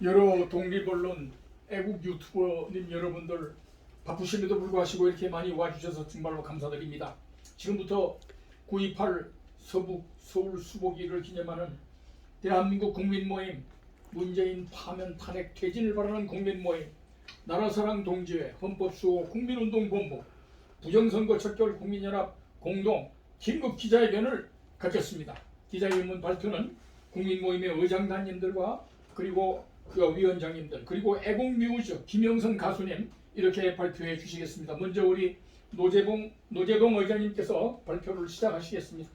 여러 독립언론, 애국 유튜버님 여러분들 바쁘심에도 불구하고 이렇게 많이 와주셔서 정말로 감사드립니다. 지금부터 9.28 서북 서울 수복일을 기념하는 대한민국 국민모임 문재인 파면 탄핵 퇴진을 바라는 국민모임 나라사랑 동지회 헌법수호 국민운동본부 부정선거 척결 국민연합 공동 긴급 기자회견을 갖겠습니다. 기자회견 발표는 국민모임의 의장단님들과 그리고 그 위원장님들 그리고 애국뮤즈 김영선 가수님 이렇게 발표해 주시겠습니다. 먼저 우리 노재동 의장님께서 발표를 시작하시겠습니다.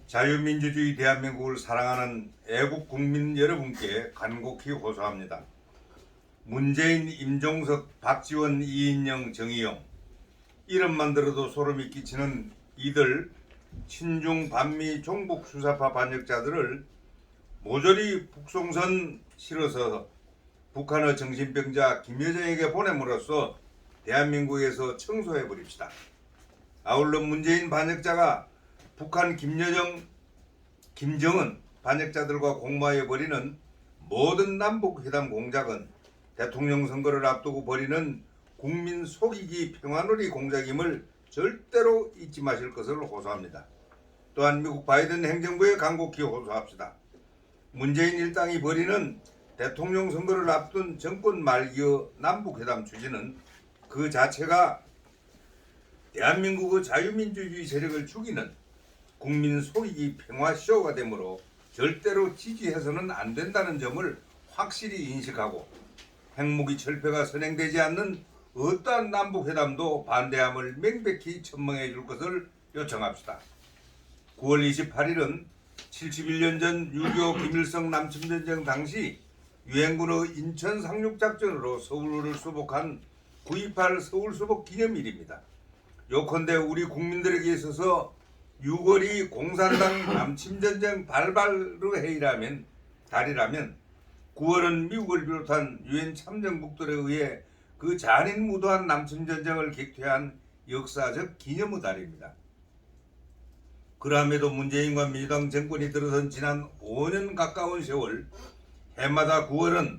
자유민주주의 대한민국을 사랑하는 애국 국민 여러분께 간곡히 호소합니다. 문재인, 임종석, 박지원, 이인영, 정의용 이름만 들어도 소름이 끼치는 이들 친중 반미 종북 수사파 반역자들을 모조리 북송선 실어서 북한의 정신병자 김여정에게 보냄으로써 대한민국에서 청소해버립시다. 아울러 문재인 반역자가 북한 김정은 반역자들과 공모하여 벌이는 모든 남북회담 공작은 대통령 선거를 앞두고 벌이는 국민 속이기 평화놀이 공작임을 절대로 잊지 마실 것을 호소합니다. 또한 미국 바이든 행정부에 간곡히 호소합시다. 문재인 일당이 벌이는 대통령 선거를 앞둔 정권 말기의 남북회담 추진은 그 자체가 대한민국의 자유민주주의 세력을 죽이는 국민 속이기 평화쇼가 되므로 절대로 지지해서는 안 된다는 점을 확실히 인식하고 핵무기 철폐가 선행되지 않는 어떠한 남북회담도 반대함을 명백히 천명해 줄 것을 요청합시다. 9월 28일은 71년 전 6.25 김일성 남침전쟁 당시 유엔군의 인천 상륙작전으로 서울을 수복한 9.28 서울수복 기념일입니다. 요컨대 우리 국민들에게 있어서 6월이 공산당 남침전쟁 발발의 해이라면 달이라면 9월은 미국을 비롯한 유엔 참전국들에 의해 그 잔인무도한 남침전쟁을 객퇴한 역사적 기념의 달입니다. 그럼에도 문재인과 민주당 정권이 들어선 지난 5년 가까운 세월 해마다 9월은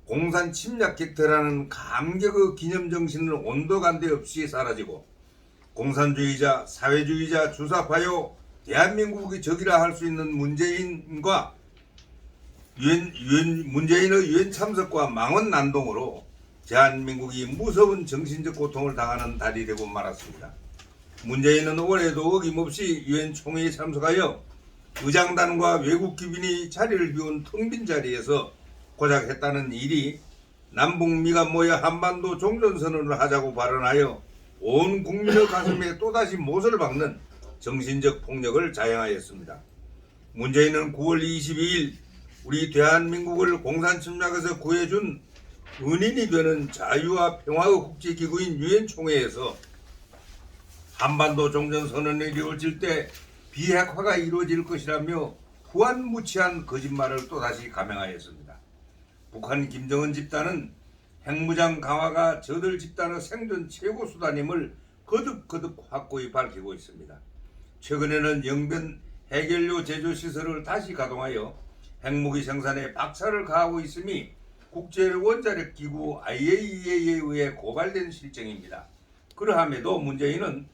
공산 침략 객퇴라는 감격의 기념정신을 온도간대 없이 사라지고 공산주의자, 사회주의자, 주사파요 대한민국의 적이라 할 수 있는 문재인과 문재인의 유엔 참석과 망원 난동으로 대한민국이 무서운 정신적 고통을 당하는 달이 되고 말았습니다. 문재인은 올해도 어김없이 유엔 총회에 참석하여 의장단과 외국 기빈이 자리를 비운 텅 빈 자리에서 고작 했다는 일이 남북미가 모여 한반도 종전선언을 하자고 발언하여 온 국민의 가슴에 또다시 못을 박는 정신적 폭력을 자행하였습니다. 문재인은 9월 22일 우리 대한민국을 공산 침략에서 구해준 은인이 되는 자유와 평화의 국제기구인 유엔 총회에서 한반도 종전선언이 이루어질 때 비핵화가 이루어질 것이라며 후한무치한 거짓말을 또다시 감행하였습니다. 북한 김정은 집단은 핵무장 강화가 저들 집단의 생존 최고 수단임을 거듭 확고히 밝히고 있습니다. 최근에는 영변 해결료 제조시설을 다시 가동하여 핵무기 생산에 박차를 가하고 있음이 국제원자력기구 IAEA에 의해 고발된 실정입니다. 그러함에도 문재인은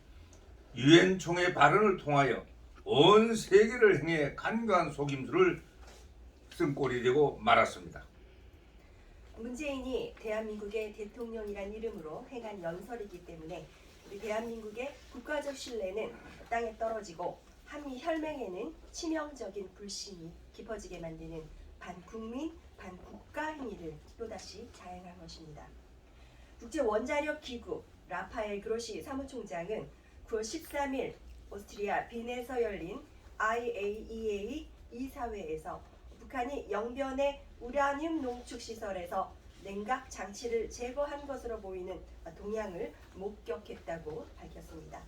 유엔 총회 발언을 통하여 온 세계를 향해 간교한 속임수를 쓴 꼴이 되고 말았습니다. 문재인이 대한민국의 대통령이란 이름으로 행한 연설이기 때문에 우리 대한민국의 국가적 신뢰는 땅에 떨어지고 한미 혈맹에는 치명적인 불신이 깊어지게 만드는 반국민, 반국가 행위를 또다시 자행한 것입니다. 국제원자력기구 라파엘 그로시 사무총장은 9월 13일 오스트리아 빈에서 열린 IAEA 이사회에서 북한이 영변의 우라늄 농축 시설에서 냉각 장치를 제거한 것으로 보이는 동향을 목격했다고 밝혔습니다.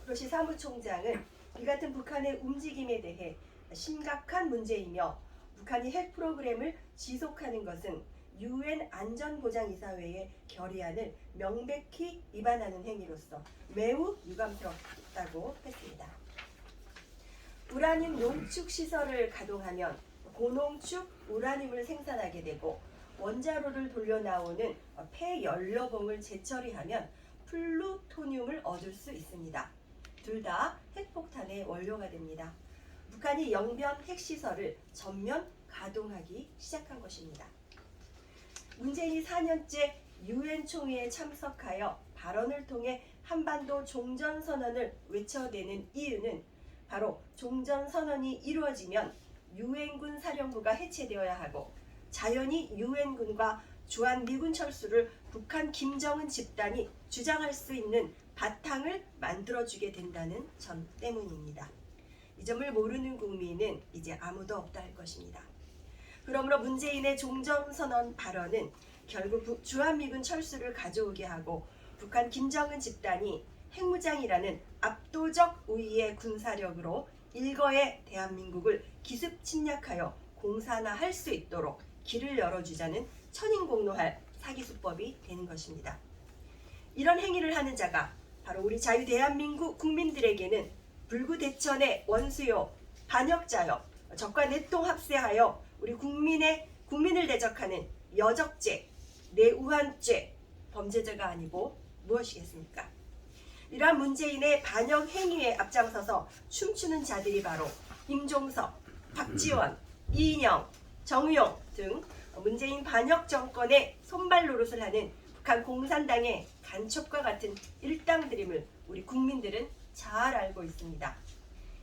그로시 사무총장은 이 같은 북한의 움직임에 대해 심각한 문제이며 북한이 핵 프로그램을 지속하는 것은 유엔 안전보장이사회의 결의안을 명백히 위반하는 행위로서 매우 유감스럽다고 했습니다. 우라늄 농축 시설을 가동하면 고농축 우라늄을 생산하게 되고 원자로를 돌려 나오는 폐연료봉을 재처리하면 플루토늄을 얻을 수 있습니다. 둘 다 핵폭탄의 원료가 됩니다. 북한이 영변 핵시설을 전면 가동하기 시작한 것입니다. 문재인이 4년째 유엔 총회에 참석하여 발언을 통해 한반도 종전선언을 외쳐대는 이유는 바로 종전선언이 이루어지면 유엔군 사령부가 해체되어야 하고 자연히 유엔군과 주한미군 철수를 북한 김정은 집단이 주장할 수 있는 바탕을 만들어주게 된다는 점 때문입니다. 이 점을 모르는 국민은 이제 아무도 없다 할 것입니다. 그러므로 문재인의 종전선언 발언은 결국 주한미군 철수를 가져오게 하고 북한 김정은 집단이 핵무장이라는 압도적 우위의 군사력으로 일거에 대한민국을 기습 침략하여 공산화할 수 있도록 길을 열어주자는 천인공노할 사기수법이 되는 것입니다. 이런 행위를 하는 자가 바로 우리 자유 대한민국 국민들에게는 불구대천의 원수요, 반역자요, 적과 내통합세하여 우리 국민을 대적하는 여적죄, 내우한죄, 범죄자가 아니고 무엇이겠습니까? 이러한 문재인의 반역 행위에 앞장서서 춤추는 자들이 바로 임종석, 박지원, 이인영, 정우용 등 문재인 반역 정권의 손발 노릇을 하는 북한 공산당의 간첩과 같은 일당들임을 우리 국민들은 잘 알고 있습니다.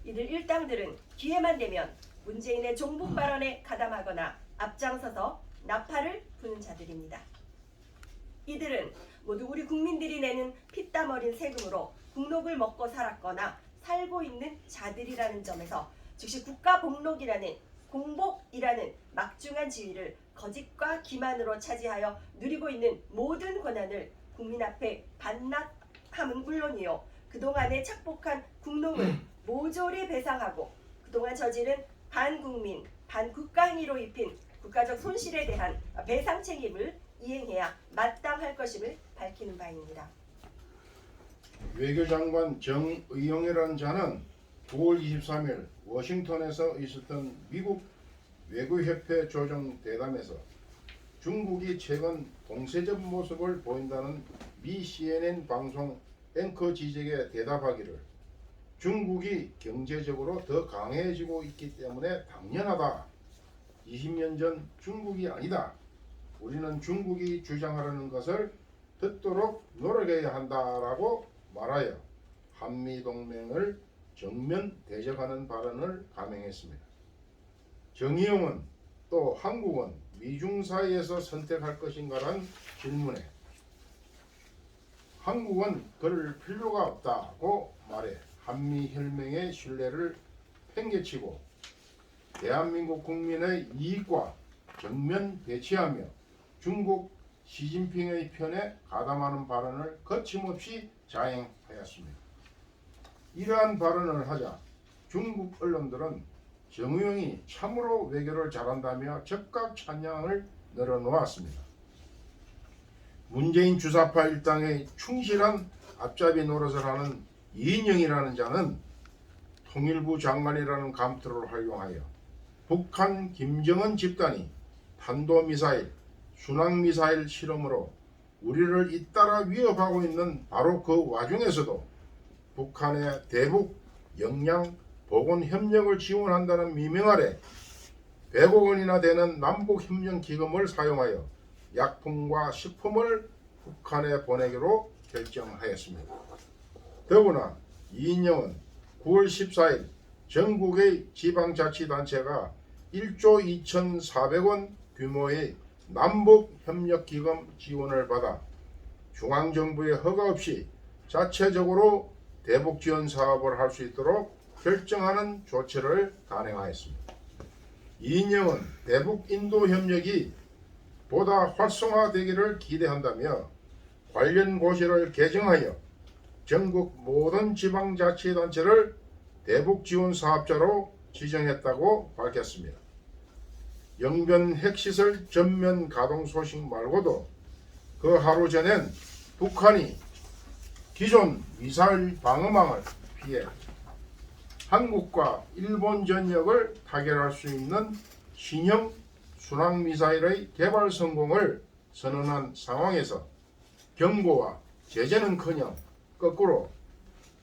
이들 일당들은 기회만 되면 문재인의 종북 발언에 가담하거나 앞장서서 나팔을 부는 자들입니다. 이들은 모두 우리 국민들이 내는 피땀 어린 세금으로 국록을 먹고 살았거나 살고 있는 자들이라는 점에서 즉시 국가복록이라는 공복이라는 막중한 지위를 거짓과 기만으로 차지하여 누리고 있는 모든 권한을 국민 앞에 반납함은 물론이요, 그동안에 착복한 국농을 모조리 배상하고 그동안 저지른 반국민, 반국가 행위로 입힌 국가적 손실에 대한 배상 책임을 이행해야 마땅할 것임을 밝히는 바입니다. 외교장관 정의용이라는 자는 9월 23일 워싱턴에서 있었던 미국 외교협회 조정 대담에서 중국이 최근 공세적 모습을 보인다는 미 CNN 방송 앵커 지적에 대답하기를 중국이 경제적으로 더 강해지고 있기 때문에 당연하다. 20년 전 중국이 아니다. 우리는 중국이 주장하려는 것을 듣도록 노력해야 한다라고 말하여 한미동맹을 정면 대적하는 발언을 감행했습니다. 정의용은 또 한국은 미중 사이에서 선택할 것인가란 질문에 한국은 그럴 필요가 없다고 말해 한미혈맹의 신뢰를 팽개치고 대한민국 국민의 이익과 정면 대치하며 중국 시진핑의 편에 가담하는 발언을 거침없이 자행하였습니다. 이러한 발언을 하자 중국 언론들은 정의용이 참으로 외교를 잘한다며 적극 찬양을 늘어놓았습니다. 문재인 주사파 일당의 충실한 앞잡이 노릇을 하는 이인영이라는 자는 통일부 장관이라는 감투를 활용하여 북한 김정은 집단이 탄도미사일, 순항미사일 실험으로 우리를 잇따라 위협하고 있는 바로 그 와중에서도 북한의 대북 역량 보건 협력을 지원한다는 미명 아래 100억 원이나 되는 남북협력기금을 사용하여 약품과 식품을 북한에 보내기로 결정하였습니다. 더구나 이인영은 9월 14일 전국의 지방자치단체가 1조 2,400원 규모의 남북협력기금 지원을 받아 중앙정부의 허가 없이 자체적으로 대북지원 사업을 할 수 있도록 결정하는 조치를 단행하였습니다. 이인영은 대북인도협력이 보다 활성화되기를 기대한다며 관련 고시를 개정하여 전국 모든 지방자치단체를 대북지원사업자로 지정했다고 밝혔습니다. 영변 핵시설 전면 가동 소식 말고도 그 하루 전엔 북한이 기존 미사일 방어망을 피해 한국과 일본 전역을 타결할 수 있는 신형 순항미사일의 개발 성공을 선언한 상황에서 경고와 제재는커녕 거꾸로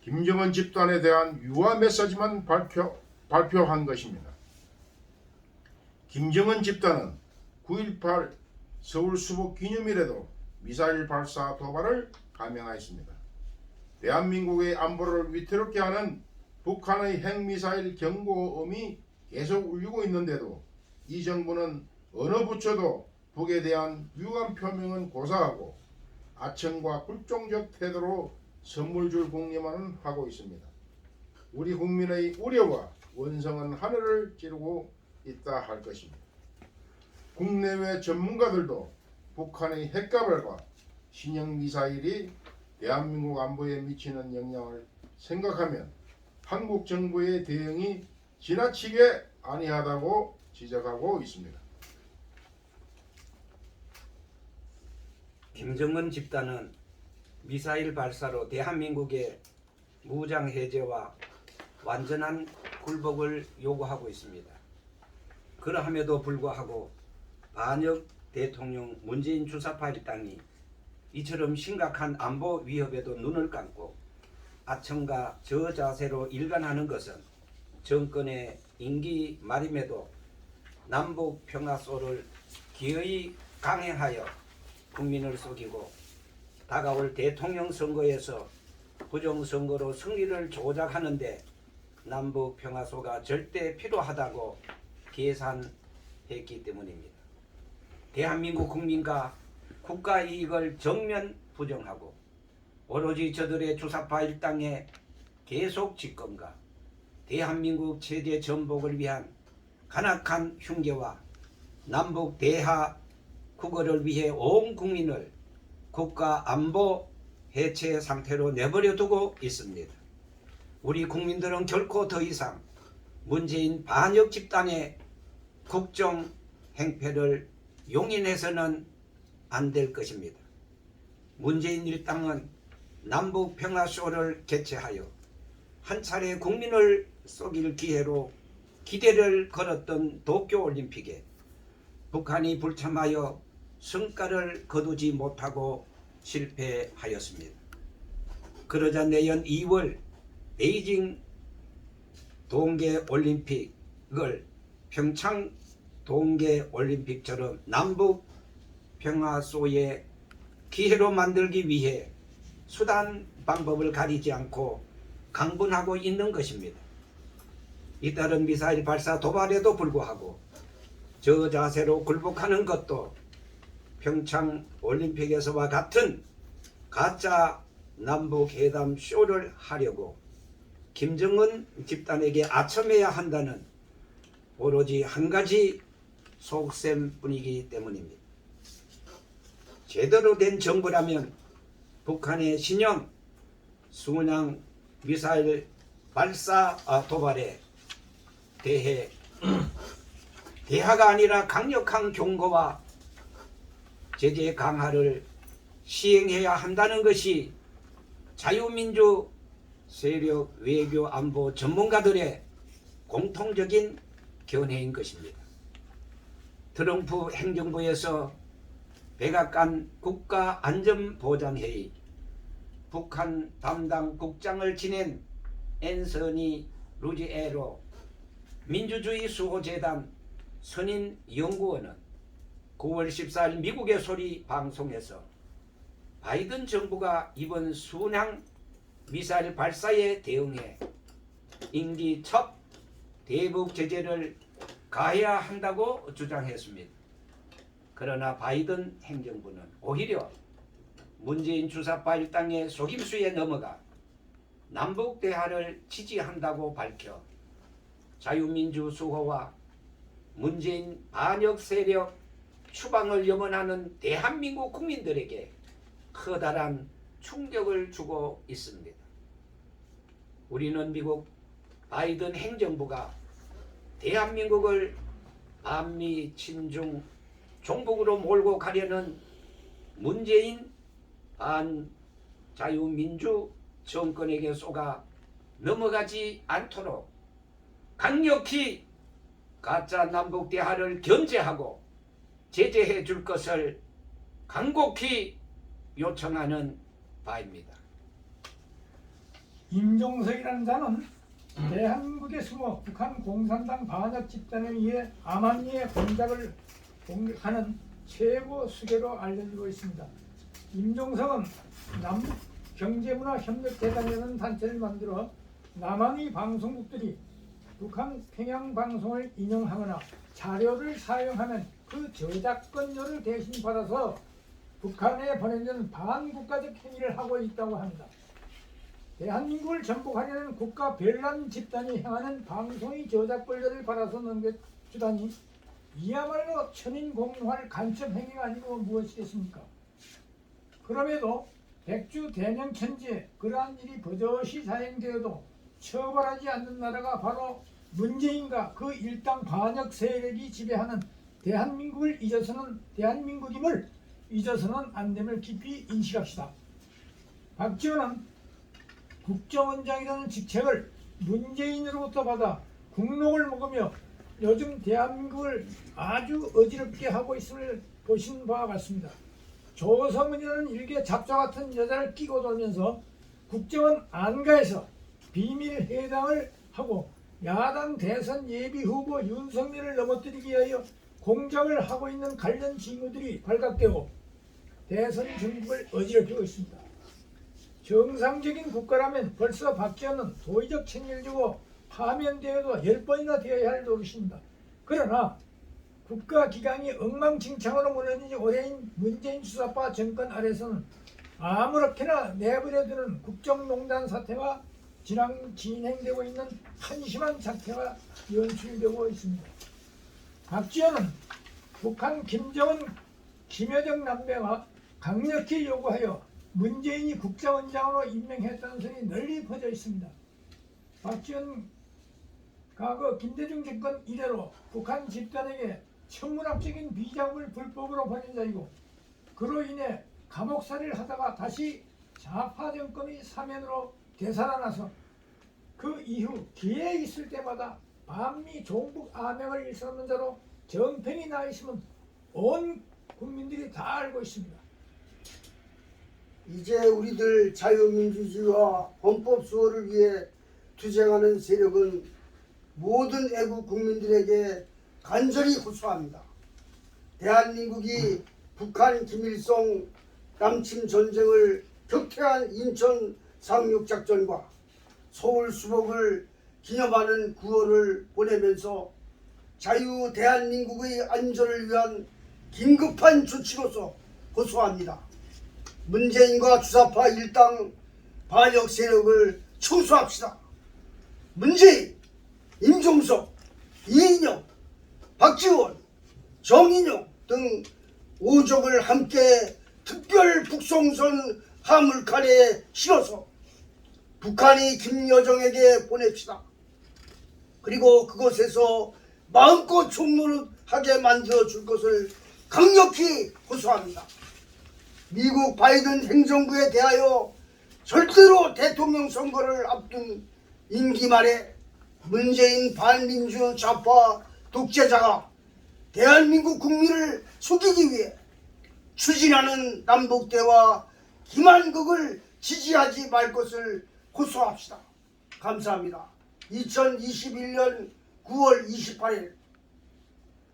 김정은 집단에 대한 유화 메시지만 발표한 것입니다. 김정은 집단은 9.18 서울 수복 기념일에도 미사일 발사 도발을 감행하였습니다. 대한민국의 안보를 위태롭게 하는 북한의 핵미사일 경고음이 계속 울리고 있는데도 이 정부는 어느 부처도 북에 대한 유감 표명은 고사하고 아청과 굴종적 태도로 선물 줄 궁리만은 하고 있습니다. 우리 국민의 우려와 원성은 하늘을 찌르고 있다 할 것입니다. 국내외 전문가들도 북한의 핵가발과 신형 미사일이 대한민국 안보에 미치는 영향을 생각하면 한국 정부의 대응이 지나치게 안이하다고 지적하고 있습니다. 김정은 집단은 미사일 발사로 대한민국의 무장 해제와 완전한 굴복을 요구하고 있습니다. 그러함에도 불구하고 반역 대통령 문재인 주사파 일당이 이처럼 심각한 안보 위협에도 눈을 감고 아청과 저자세로 일관하는 것은 정권의 임기 말임에도 남북 평화소를 기어이 강행하여 국민을 속이고 다가올 대통령 선거에서 부정선거로 승리를 조작하는데 남북 평화소가 절대 필요하다고 계산했기 때문입니다. 대한민국 국민과 국가 이익을 정면 부정하고 오로지 저들의 주사파 일당의 계속 집권과 대한민국 체제 전복을 위한 간악한 흉계와 남북 대하 국어를 위해 온 국민을 국가 안보 해체 상태로 내버려 두고 있습니다. 우리 국민들은 결코 더 이상 문재인 반역 집단의 국정 행패를 용인해서는 안 될 것입니다. 문재인 일당은 남북 평화쇼를 개최하여 한 차례 국민을 속일 기회로 기대를 걸었던 도쿄올림픽에 북한이 불참하여 성과를 거두지 못하고 실패하였습니다. 그러자 내년 2월 베이징 동계올림픽을 평창 동계올림픽처럼 남북 평화소의 기회로 만들기 위해 수단 방법을 가리지 않고 강분하고 있는 것입니다. 이따른 미사일 발사 도발에도 불구하고 저 자세로 굴복하는 것도 평창 올림픽에서와 같은 가짜 남북 회담 쇼를 하려고 김정은 집단에게 아첨해야 한다는 오로지 한 가지 속셈뿐이기 때문입니다. 제대로 된 정부라면 북한의 신형 순항 미사일 발사 도발에 대해 대화가 아니라 강력한 경고와 제재 강화를 시행해야 한다는 것이 자유민주 세력 외교 안보 전문가들의 공통적인 견해인 것입니다. 트럼프 행정부에서 백악관 국가안전보장회의 북한 담당 국장을 지낸 앤서니 루지에로 민주주의 수호재단 선임 연구원은 9월 14일 미국의 소리 방송에서 바이든 정부가 이번 순항 미사일 발사에 대응해 임기 첫 대북 제재를 가해야 한다고 주장했습니다. 그러나 바이든 행정부는 오히려 문재인 주사파 일당의 속임수에 넘어가 남북 대화를 지지한다고 밝혀 자유민주 수호와 문재인 반역 세력 추방을 염원하는 대한민국 국민들에게 커다란 충격을 주고 있습니다. 우리는 미국 바이든 행정부가 대한민국을 반미 친중 종북으로 몰고 가려는 문재인 반자유민주 정권에게 속아 넘어가지 않도록 강력히 가짜 남북 대화를 견제하고 제재해 줄 것을 간곡히 요청하는 바입니다. 임종석이라는 자는 대한민국에 숨어 북한 공산당 반역 집단에 의해 암암리의 공작을 공격하는 최고 수괴로 알려지고 있습니다. 임종석은 남북 경제문화협력재단이라는 단체를 만들어 남한의 방송국들이 북한 평양 방송을 인용하거나 자료를 사용하면 그 저작권료를 대신 받아서 북한에 보내는 반국가적 행위를 하고 있다고 합니다. 대한민국을 전복하려는 국가 별난 집단이 향하는 방송의 저작권료를 받아서 넘겨주다니 이야말로 천인공노할 간첩 행위가 아니고 무엇이겠습니까? 그럼에도 백주 대명천지에 그러한 일이 버젓이 자행되어도 처벌하지 않는 나라가 바로 문재인과 그 일당 반역 세력이 지배하는 대한민국을 잊어서는 대한민국임을 잊어서는 안 됨을 깊이 인식합시다. 박지원은 국정원장이라는 직책을 문재인으로부터 받아 국록을 먹으며 요즘 대한민국을 아주 어지럽게 하고 있음을 보신 바와 같습니다. 조성은이라는 일개 잡자 같은 여자를 끼고 돌면서 국정원 안가에서 비밀 회담을 하고 야당 대선 예비 후보 윤석열을 넘어뜨리기 위하여 공작을 하고 있는 관련 징후들이 발각되고 대선 전국을 어지럽히고 있습니다. 정상적인 국가라면 벌써 박지원은 도의적 책임을 지고 파면되어도 10번이나 되어야 할 노릇입니다. 그러나 국가기강이 엉망진창으로 무너진 지 오래인 문재인 수사파 정권 아래서는 아무렇게나 내버려두는 국정농단 사태가 진행되고 있는 한심한 사태가 연출되고 있습니다. 박지원은 북한 김정은, 김여정 남매가 강력히 요구하여 문재인이 국정원장으로 임명했다는 소리 널리 퍼져 있습니다. 박지원 과거 김대중 정권 이래로 북한 집단에게 천문학적인 비자금을 불법으로 보낸 자이고 그로 인해 감옥살이를 하다가 다시 좌파 정권의 사면으로 되살아나서 그 이후 기회 있을 때마다 반미 종북 암행을 일삼는 자로 정평이 나 있으면 온 국민들이 다 알고 있습니다. 이제 우리들 자유민주주의와 헌법 수호를 위해 투쟁하는 세력은 모든 애국 국민들에게 간절히 호소합니다. 대한민국이 북한 김일성 남침 전쟁을 격퇴한 인천 상륙작전과 서울 수복을 기념하는 9월을 보내면서 자유 대한민국의 안전을 위한 긴급한 조치로서 호소합니다. 문재인과 주사파 일당 반역 세력을 청소합시다. 문재인, 임종석, 이인영, 박지원, 정인영 등 5적을 함께 특별 북송선 화물칸에 실어서 북한이 김여정에게 보냅시다. 그리고 그곳에서 마음껏 총노릇하게 만들어줄 것을 강력히 호소합니다. 미국 바이든 행정부에 대하여 절대로 대통령 선거를 앞둔 임기 말에 문재인 반민주 좌파 독재자가 대한민국 국민을 속이기 위해 추진하는 남북대화 기만극을 지지하지 말 것을 호소합시다. 감사합니다. 2021년 9월 28일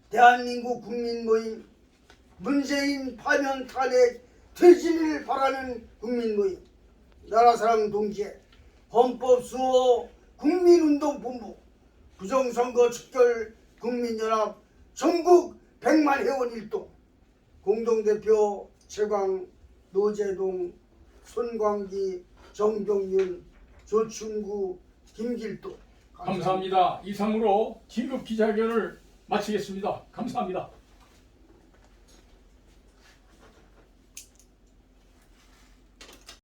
대한민국 국민모임 문재인 파면 탄핵 퇴진을 바라는 국민모임 나라사랑 동지회 헌법수호 국민운동본부 부정선거 척결 국민연합 전국 100만 회원 일동 공동대표 최광, 노재동, 손광기, 정경윤, 조충구, 김길도 감사합니다. 이상으로 긴급 기자회견을 마치겠습니다. 감사합니다.